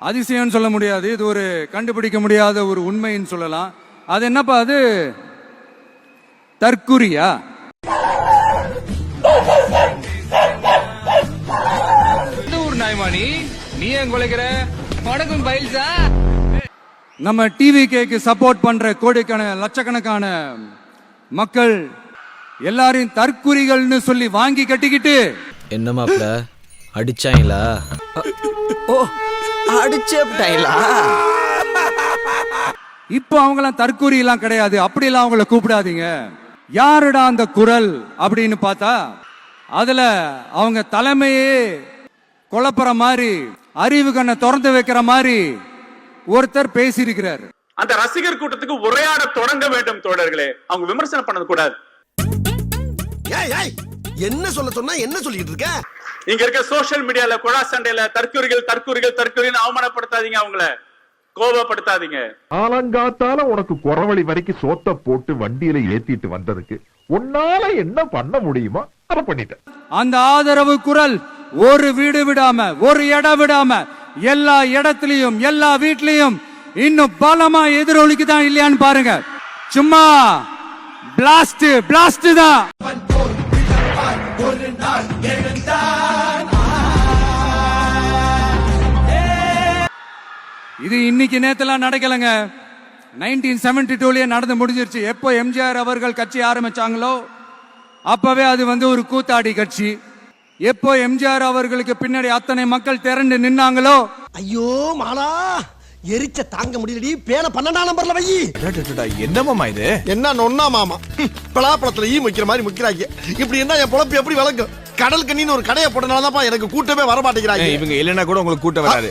அதிசயம்னு சொல்ல முடியாது, இது ஒரு கண்டுபிடிக்க முடியாத ஒரு உண்மைன்னு சொல்லலாம். அது என்னப்பா அது? தற்குறியா? ஊர் நாய்மானி நீ ஏன் குலைக்கிற? வணக்கம் பைல்ஸா. நம்ம டிவிகேக்கு சப்போர்ட் பண்ற கோடிக்கணக்கான லட்சக்கணக்கான மக்கள் எல்லாரையும் தற்குறிகள்னு சொல்லி வாங்கி கட்டிக்கிட்டு என்ன மாப்ள அடிச்சாங்களா? ஓ அடிச்சேப்டாங்களா? இப்போ அவங்களாம் தற்குறி எல்லாம் கிடையாது, அப்படிலாம் அவங்கள கூப்பிடாதீங்க. யாருடா அந்த குரல் அப்படின்னு பார்த்தா அதுல அவங்க தலைமையே குழப்பற மாதிரி, அறிவு கண்ணை திறந்து வைக்கிற மாதிரி ஒருத்தர் பேசியிருக்கிறார். அந்த ரசிகர் கூட்டத்துக்கு உரையாட தொடங்க வேண்டும் தோழர்களே, அவங்க விமர்சனம் பண்ணது கூடாது. என்ன சொல்ல சொன்னா என்ன சொல்லிட்டு இருக்க? இங்க இருக்க சோசியல் மீடியால குழா சண்டையில தற்குறிகள் தற்குறிகள் தற்குறின்னு அவமானப்படுத்தாதீங்க, அவங்கள கோபப்படுத்தாதீங்க. ஆலங்காத்தால உனக்கு குறவழி வரைக்கும் சோத்த போட்டு வண்டியில ஏத்திட்டு வந்ததுக்கு உன்னால என்ன பண்ண முடியுமோ அதை பண்ணிட்டேன். அந்த ஆதரவு குரல் ஒரு வீடு விடாம, ஒரு இடம் விடாம, எல்லா இடத்திலையும் எல்லா வீட்லயும் இன்னும் பலமா எதிரொலிக்குதான் இல்லையான்னு பாருங்க. சும்மா பிளாஸ்ட் பிளாஸ்ட் தான். இது இன்னைக்கு நேத்தெல்லாம் நடக்கலங்க, 1972லயே நடந்து முடிஞ்சிருச்சு. எப்போ எம்ஜிஆர் அவர்கள் கட்சி ஆரம்பிச்சாங்களோ அப்பவே அது ஒரு கூத்தாடி கட்சி. எப்போ எம்ஜிஆர் அவர்களுக்கு பின்னாடி அத்தனை மக்கள் திரண்டு நின்னாங்களோ, ஐயோ மாலா எரிச்ச தாங்க முடியலடி, பேன 12ஆம் நம்பர்ல வை. என்னமாமா இது? என்ன நொன்னா மாமா, பலாப்பழத்துல ஈ முக்கிற மாதிரி முக்கிறாங்க. இப்படி என்ன என் பொழப்பு எப்படி வளர்க்கும்? கடல் கண்ணின்னு ஒரு கடையை போட்டனாலதான்ப்பா எனக்கு கூட்டமே வர மாட்டேங்கிறாங்க. இவங்க இல்லைன்னா கூட உங்களுக்கு கூட்டம் வராது.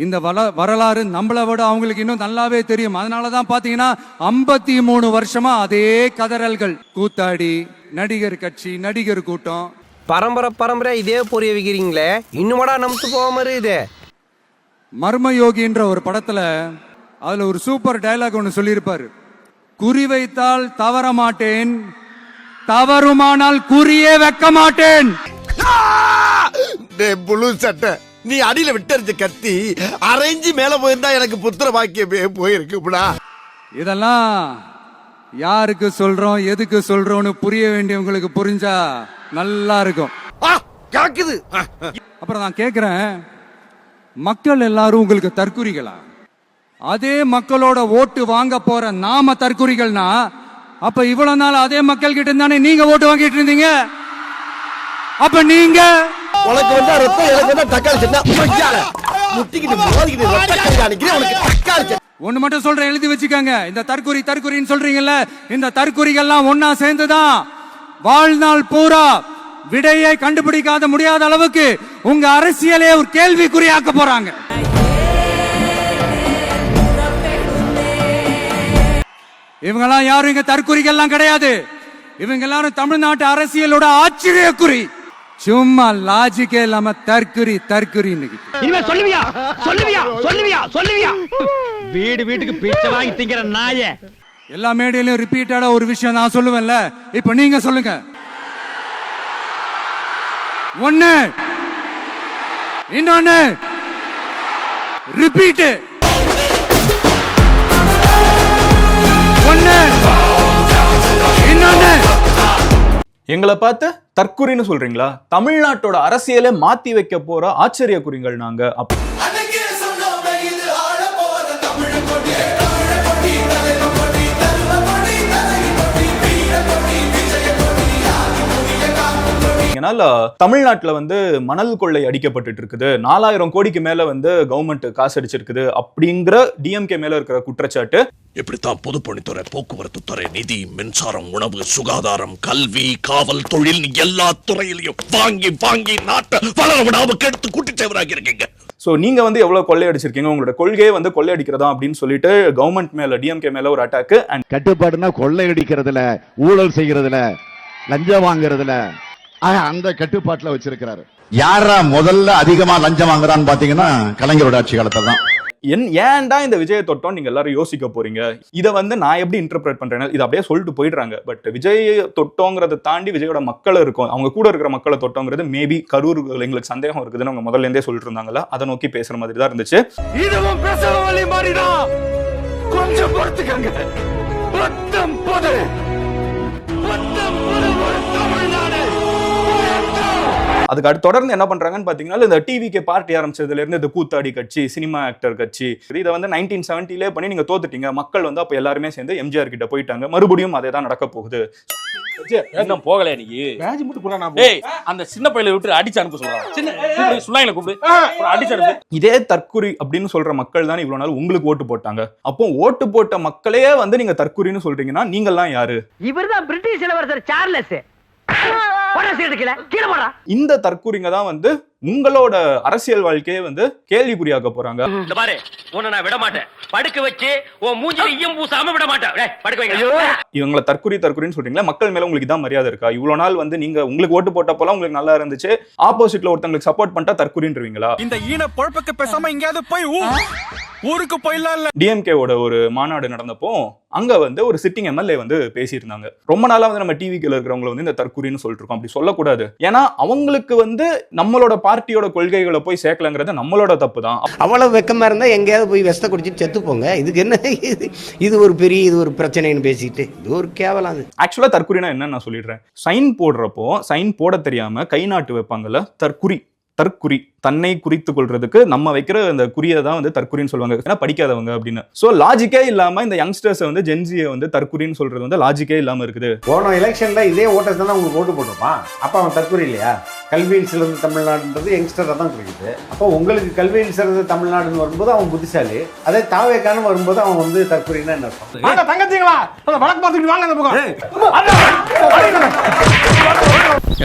இந்த வரலாறு நம்மளை விட அவங்களுக்கு இன்னும் நல்லாவே தெரியும். அதனாலதான் பாத்தீங்கன்னா 53 வருஷமா அதே கதறல்கள். கூத்தாடி, நடிகர் கட்சி, நடிகர் கூட்டம், பரம்பரை இதே பொரிய வைக்கிறீங்களே, இன்னுமடா நம்பிட்டு போகாம இருக்குது. மர்மயோகின்ற ஒரு படத்துல அதுல ஒரு சூப்பர் டயலாக் ஒன்று சொல்லியிருப்பாரு. குறி வைத்தால் தவற மாட்டேன், தவறுமானால் குறியே வைக்க மாட்டேன். புழு சட்டை, நீ அடியில விட்டறிஞ்ச கத்தி அரைஞ்சி மேல போயிருந்தா எனக்கு புத்திர பாக்கியமே போயிருக்குடா. இதெல்லாம் யாருக்கு சொல்றோம், எதுக்கு சொல்றோம்னு புரிய வேண்டியவங்களுக்கு புரிஞ்சா நல்லா இருக்கும். அப்புறம் நான் கேக்குறேன், மக்கள் எல்லாரும் உங்களுக்கு தற்குறிகளா? அதே மக்களோட ஓட்டு வாங்க போற நாம தற்குறிகள்னா, அப்ப இவ்வளவு நாள் அதே மக்கள் கிட்ட இருந்தானே நீங்க ஓட்டு வாங்கிட்டு இருந்தீங்க. அப்ப நீங்க உனக்கு ரத்தம், எனக்கு தக்காளி சட்னா முட்டிக்கிட்டு மோதிக்கிட்டு ரத்தம் காணிக்கிறேன். உனக்கு தக்காளி சட்னி ஒண்ணு மட்டும் சொல்றேன், எழுதி வச்சுக்கோங்க. இந்த தற்குறின்னு சொல்றீங்கல்ல, இந்த தற்குறிகள்லாம் ஒன்னா சேர்ந்துதான் வாழ்நாள் பூரா விடையை கண்டுபிடிக்காத முடியாத அளவுக்கு உங்க அரசியலே ஒரு கேள்விக்குறியாக்க போறாங்க. இவங்கெல்லாம் யாரும் இங்க தற்குறிகள்லாம் கிடையாது. இவங்க எல்லாரும் தமிழ்நாட்டு அரசியலோட ஆச்சரியக்குறி. சும்மா லாஜிக்கே இல்லாம தற்குறி சொல்லுவியா? வீடு வீட்டுக்கு பிச்சை வாங்கி திங்கிற நாயே. எல்லா மேடையிலும் ரிப்பீட்டடா ஒரு விஷயம் நான் சொல்லுவேன்ல, இப்ப நீங்க சொல்லுங்க. ஒண்ணு, இன்னொன்னு, ரிப்பீட். ஒண்ணு, இன்னொன்னு. எங்களை பார்த்து தற்குறின்னு சொல்றீங்களா? தமிழ்நாட்டோட அரசியலை மாத்தி வைக்க போற ஆச்சரிய குறிங்கள் நாங்க. தமிழ்நாட்டுல மணல் கொள்ளை அடிக்கப்பட்டு இருக்குது, 4000 கோடிக்கு மேல கவர்மெண்ட் காசு அடிச்சிருக்குது அப்படிங்கிற டிஎம்கே மேல இருக்கிற குற்றச்சாட்டு. இப்படித்தான் பொதுப்பணித்துறை, போக்குவரத்து துறை, நிதி, மின்சாரம், உணவு, சுகாதாரம், கல்வி, காவல், தொழில் எல்லா துறையிலையும் வாங்கி நாட்டை வளர விடாம கெடுத்து கூட்டிச்சவராக இருக்கீங்க. சோ நீங்க எவ்வளவு கொள்ளையடிச்சிருக்கீங்க, உங்களோட கொள்கையே கொள்ளையடிக்கிறதா அப்படின்னு சொல்லிட்டு கவர்மெண்ட் மேல, டிஎம்கே மேல ஒரு அட்டாக். கட்டுப்பாடுனா கொள்ளையடிக்கிறதுல, ஊழல் செய்யறதுல, லஞ்சம் வாங்குறதுல அந்த கட்டுப்பாட்டுல வச்சிருக்கிறாரு. யாரா முதல்ல அதிகமா லஞ்சம் வாங்குறான்னு பாத்தீங்கன்னா கலைஞரோட ஆட்சி காலத்துல தான். ஏன்டா இந்த விஜயை தொட்டோம் நீங்க எல்லாரும் யோசிக்க போறீங்க. இதை வந்து நான் எப்படி இன்டர்பிரேட் பண்றேன்னா, இதை அப்படியே சொல்லிட்டு போயிடுறாங்க. பட் விஜய் தொட்டோங்கிறத தாண்டி விஜயோட மக்கள் இருக்கும், அவங்க கூட இருக்கிற மக்களை தொட்டோங்கிறது மேபி கரூர் எங்களுக்கு சந்தேகம் இருக்குதுன்னு அவங்க முதல்ல இருந்தே சொல்லிட்டு இருந்தாங்கல்ல, அதை நோக்கி பேசுற மாதிரி தான் இருந்துச்சு. இதுவும் பேசுற வழி மாறிதான் கொஞ்சம் பொறுத்துக்கங்க. பத்தம் பொது அதுக்கு அடுத்து தொடர்ந்து என்ன பண்றாங்கன்னு பாத்தீங்கன்னா, இந்த டிவிக்கு பார்ட்டி ஆரம்பிச்சதுல இருந்து இந்த கூத்தாடி கட்சி, சினிமா ஆக்டர் கட்சி, இதை வந்து 1970லே பண்ணி நீங்க தோத்துட்டீங்க. மக்கள் வந்து அப்ப எல்லாருமே சேர்ந்து எம்ஜிஆர் கிட்ட போயிட்டாங்க. மறுபடியும் அதே தான் நடக்க போகுது. இன்னும் போகல நீ அந்த சின்ன பையில விட்டு அடிச்சு அனுப்ப சொல்றாங்க. சுள்ளாயில கூப்பிடு அடிச்சு அனுப்பு. இதே தற்குறி அப்படின்னு சொல்ற மக்கள் தான் இவ்வளவு நாள் உங்களுக்கு ஓட்டு போட்டாங்க. அப்போ ஓட்டு போட்ட மக்களே வந்து நீங்க தற்குறின்னு சொல்றீங்கன்னா நீங்கெல்லாம் யாரு? இவர்தான் பிரிட்டிஷ் இளவரசர் சார்லஸ். இந்த தற்குறிங்க தான் வந்து உங்களோட அரசியல் வாழ்க்கையே வந்து கேள்விக்குறியாக்க போறாங்க. பாரு உன்னை நான் விட மாட்டேன். படுக்க வச்சு உன் மூஞ்சில ஈயம் பூசாம விட மாட்டேன். படுக்க வைங்க. இவங்களை தற்குறின்னு சொல்றீங்களா? மக்கள் மேல உங்களுக்கு தான் மரியாதை இருக்கா? இவ்வளவு நாள் வந்து நீங்க உங்களுக்கு ஓட்டு போட்டப்போலாம் உங்களுக்கு நல்லா இருந்துச்சு, ஆப்போசிட்ல ஒருத்தங்களுக்கு சப்போர்ட் பண்ணிட்டா தற்குறின்றீங்களா? இந்த ஈன பொழப்புக்கு பேசாம எங்கயாவது போய் ஊருக்கு போயிடலாம். டிஎம்கேவோட ஒரு மாநாடு நடந்தப்போ அங்க வந்து ஒரு சிட்டிங் எம்எல்ஏ வந்து பேசியிருந்தாங்க. ரொம்ப நாளா வந்து நம்ம டிவிக்குள்ள இருக்கிறவங்களை வந்து இந்த தற்குறின்னு சொல்லிட்டு இருக்கோம். அப்படி சொல்லக்கூடாது. ஏன்னா அவங்களுக்கு வந்து நம்மளோட பார்ட்டியோட கொள்கைகளை போய் சேர்க்கலங்கிறது நம்மளோட தப்பு தான். அவ்வளவு வெக்கமா இருந்தா எங்கேயாவது போய் வெஸ்த குடிச்சிட்டு செத்து போங்க. இதுக்கு என்ன இது ஒரு பிரச்சனைன்னு பேசிட்டு இது ஒரு கேவலம். அது ஆக்சுவலா தற்குறினா என்னன்னு நான் சொல்லிடுறேன். சைன் போடுறப்போ சைன் போட தெரியாம கை நாட்டு வைப்பாங்கல்ல, தற்குறி தன்னை குறித்து கொள்றதுக்கு நம்ம வைக்கிற அந்த குறியை தான் வந்து தற்குறின்னு சொல்லுவாங்க. ஏன்னா படிக்காதவங்க அப்படின்னு. சோ லாஜிக்கே இல்லாம இந்த யங்ஸ்டர்ஸ் வந்து ஜென்சியை வந்து தற்குறின்னு சொல்றது வந்து லாஜிக்கே இல்லாம இருக்குது. போன எலெக்ஷன்ல இதே ஓட்டர்ஸ் தான் உங்களுக்கு ஓட்டு போட்டுருப்பான். அப்ப அவன் தற்கொலை இல்லையா? கல்வியில் சிறந்த தமிழ்நாடுன்றது யங்ஸ்டரை தான் குறிக்குது. அப்போ உங்களுக்கு கல்வியில் சிறந்த தமிழ்நாடுன்னு வரும்போது அவன் புத்திசாலி, அதே தாவேக்கான வரும்போது அவன் வந்து தற்கொலைன்னா என்ன அர்த்தம்? தங்கச்சிங்களா வழக்கு பார்த்துட்டு வாங்க.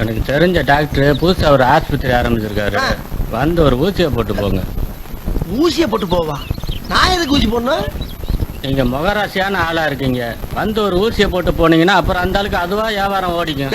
எனக்கு தெரிஞ்ச டாக்டர் புதுசா ஒரு ஆஸ்பத்திரி ஆரம்பிச்சிருக்காரு. வந்து ஒரு ஊசியை போட்டு போங்க. ஊசியை போட்டு போவா? நான் எதுக்கு ஊசி போடணும்? நீங்க முகராசியான ஆளா இருக்கீங்க. வந்து ஒரு ஊசியை போட்டு போனீங்கன்னா அப்புறம் அந்த ஆளுக்கு அதுவா வியாபாரம் ஓடிக்கும்.